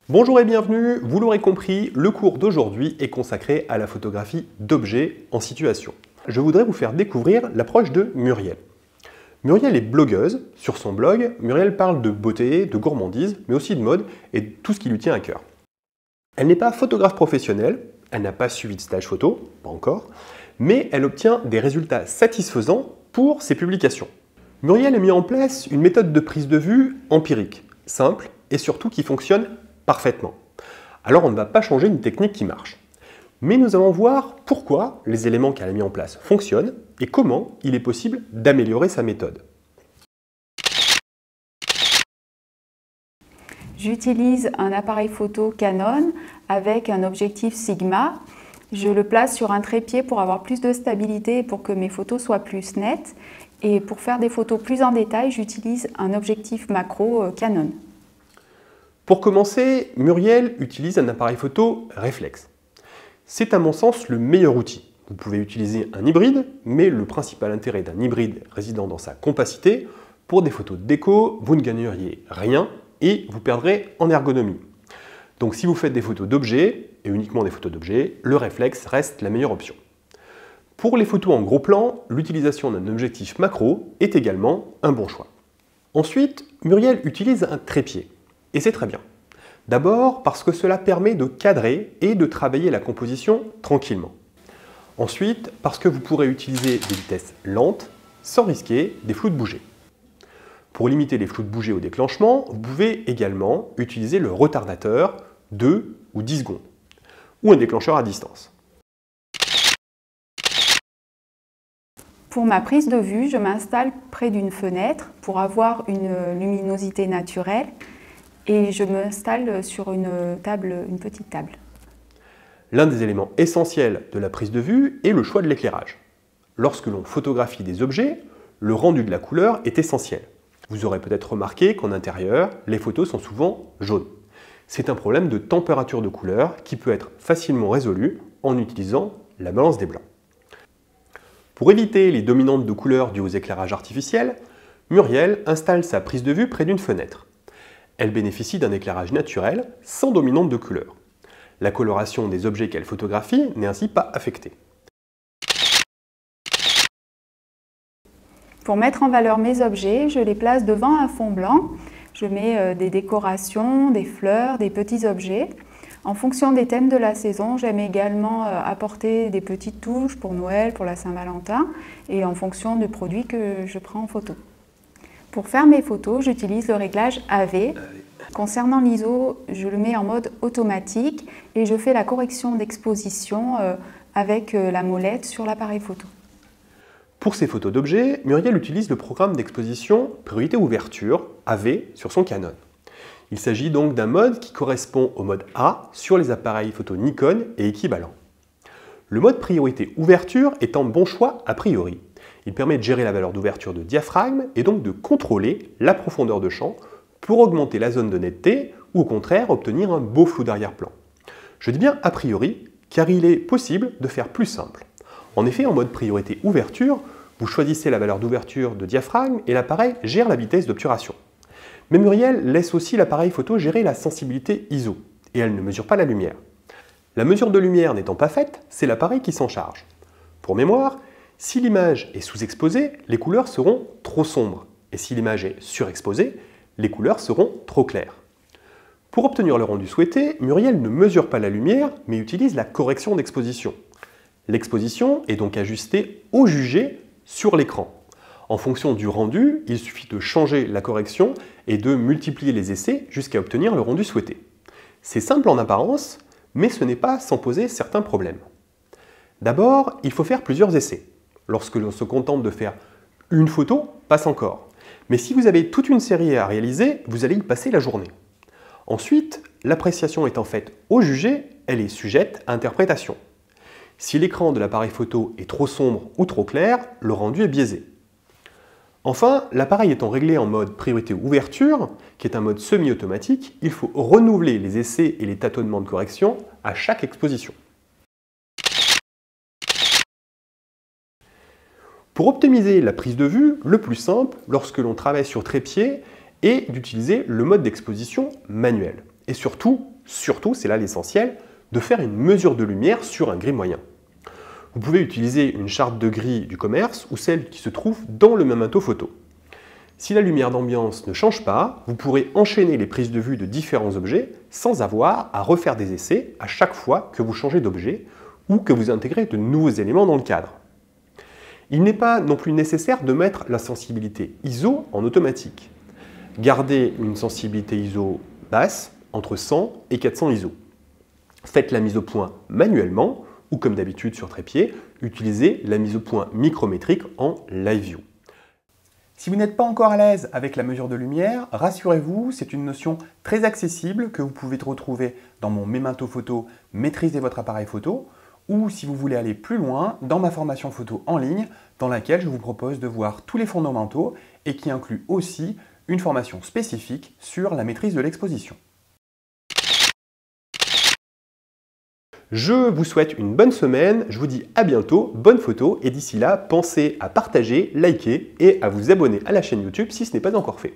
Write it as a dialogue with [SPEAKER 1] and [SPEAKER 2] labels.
[SPEAKER 1] Bonjour et bienvenue, vous l'aurez compris, le cours d'aujourd'hui est consacré à la photographie d'objets en situation. Je voudrais vous faire découvrir l'approche de Muriel. Muriel est blogueuse. Sur son blog, Muriel parle de beauté, de gourmandise, mais aussi de mode et de tout ce qui lui tient à cœur. Elle n'est pas photographe professionnelle, elle n'a pas suivi de stage photo, pas encore, mais elle obtient des résultats satisfaisants pour ses publications. Muriel a mis en place une méthode de prise de vue empirique, simple et surtout qui fonctionne parfaitement. Alors on ne va pas changer une technique qui marche. Mais nous allons voir pourquoi les éléments qu'elle a mis en place fonctionnent et comment il est possible d'améliorer sa méthode.
[SPEAKER 2] J'utilise un appareil photo Canon avec un objectif Sigma. Je le place sur un trépied pour avoir plus de stabilité et pour que mes photos soient plus nettes. Et pour faire des photos plus en détail, j'utilise un objectif macro Canon.
[SPEAKER 1] Pour commencer, Muriel utilise un appareil photo réflexe. C'est à mon sens le meilleur outil. Vous pouvez utiliser un hybride, mais le principal intérêt d'un hybride résidant dans sa compacité, pour des photos déco, vous ne gagneriez rien et vous perdrez en ergonomie. Donc si vous faites des photos d'objets, et uniquement des photos d'objets, le réflexe reste la meilleure option. Pour les photos en gros plan, l'utilisation d'un objectif macro est également un bon choix. Ensuite, Muriel utilise un trépied, et c'est très bien. D'abord parce que cela permet de cadrer et de travailler la composition tranquillement. Ensuite, parce que vous pourrez utiliser des vitesses lentes sans risquer des flous de bouger. Pour limiter les flous de bouger au déclenchement, vous pouvez également utiliser le retardateur 2 ou 10 secondes, ou un déclencheur à distance.
[SPEAKER 2] Pour ma prise de vue, je m'installe près d'une fenêtre pour avoir une luminosité naturelle et je m'installe sur une petite table.
[SPEAKER 1] L'un des éléments essentiels de la prise de vue est le choix de l'éclairage. Lorsque l'on photographie des objets, le rendu de la couleur est essentiel. Vous aurez peut-être remarqué qu'en intérieur, les photos sont souvent jaunes. C'est un problème de température de couleur qui peut être facilement résolu en utilisant la balance des blancs. Pour éviter les dominantes de couleurs dues aux éclairages artificiels, Muriel installe sa prise de vue près d'une fenêtre. Elle bénéficie d'un éclairage naturel sans dominante de couleur. La coloration des objets qu'elle photographie n'est ainsi pas affectée.
[SPEAKER 2] Pour mettre en valeur mes objets, je les place devant un fond blanc. Je mets des décorations, des fleurs, des petits objets. En fonction des thèmes de la saison, j'aime également apporter des petites touches pour Noël, pour la Saint-Valentin et en fonction du produit que je prends en photo. Pour faire mes photos, j'utilise le réglage AV. Concernant l'ISO, je le mets en mode automatique et je fais la correction d'exposition avec la molette sur l'appareil photo.
[SPEAKER 1] Pour ces photos d'objets, Muriel utilise le programme d'exposition Priorité Ouverture, AV, sur son Canon. Il s'agit donc d'un mode qui correspond au mode A sur les appareils photo Nikon et équivalents. Le mode Priorité Ouverture est un bon choix a priori. Il permet de gérer la valeur d'ouverture de diaphragme et donc de contrôler la profondeur de champ pour augmenter la zone de netteté ou au contraire obtenir un beau flou d'arrière-plan. Je dis bien a priori car il est possible de faire plus simple. En effet, en mode Priorité Ouverture, vous choisissez la valeur d'ouverture de diaphragme et l'appareil gère la vitesse d'obturation. Mais Muriel laisse aussi l'appareil photo gérer la sensibilité ISO et elle ne mesure pas la lumière. La mesure de lumière n'étant pas faite, c'est l'appareil qui s'en charge. Pour mémoire, si l'image est sous-exposée, les couleurs seront trop sombres et si l'image est surexposée, les couleurs seront trop claires. Pour obtenir le rendu souhaité, Muriel ne mesure pas la lumière mais utilise la correction d'exposition. L'exposition est donc ajustée au jugé sur l'écran. En fonction du rendu, il suffit de changer la correction et de multiplier les essais jusqu'à obtenir le rendu souhaité. C'est simple en apparence, mais ce n'est pas sans poser certains problèmes. D'abord, il faut faire plusieurs essais. Lorsque l'on se contente de faire une photo, passe encore. Mais si vous avez toute une série à réaliser, vous allez y passer la journée. Ensuite, l'appréciation étant faite au jugé, elle est sujette à interprétation. Si l'écran de l'appareil photo est trop sombre ou trop clair, le rendu est biaisé. Enfin, l'appareil étant réglé en mode priorité ouverture, qui est un mode semi-automatique, il faut renouveler les essais et les tâtonnements de correction à chaque exposition. Pour optimiser la prise de vue, le plus simple, lorsque l'on travaille sur trépied, est d'utiliser le mode d'exposition manuel. Et surtout, surtout, c'est là l'essentiel, de faire une mesure de lumière sur un gris moyen. Vous pouvez utiliser une charte de gris du commerce ou celle qui se trouve dans le Memento photo. Si la lumière d'ambiance ne change pas, vous pourrez enchaîner les prises de vue de différents objets sans avoir à refaire des essais à chaque fois que vous changez d'objet ou que vous intégrez de nouveaux éléments dans le cadre. Il n'est pas non plus nécessaire de mettre la sensibilité ISO en automatique. Gardez une sensibilité ISO basse, entre 100 et 400 ISO. Faites la mise au point manuellement ou comme d'habitude sur trépied, utilisez la mise au point micrométrique en Live View.
[SPEAKER 3] Si vous n'êtes pas encore à l'aise avec la mesure de lumière, rassurez-vous, c'est une notion très accessible que vous pouvez retrouver dans mon Memento photo Maîtrisez votre appareil photo ou si vous voulez aller plus loin, dans ma formation photo en ligne dans laquelle je vous propose de voir tous les fondamentaux et qui inclut aussi une formation spécifique sur la maîtrise de l'exposition.
[SPEAKER 1] Je vous souhaite une bonne semaine, je vous dis à bientôt, bonne photo et d'ici là, pensez à partager, liker et à vous abonner à la chaîne YouTube si ce n'est pas encore fait.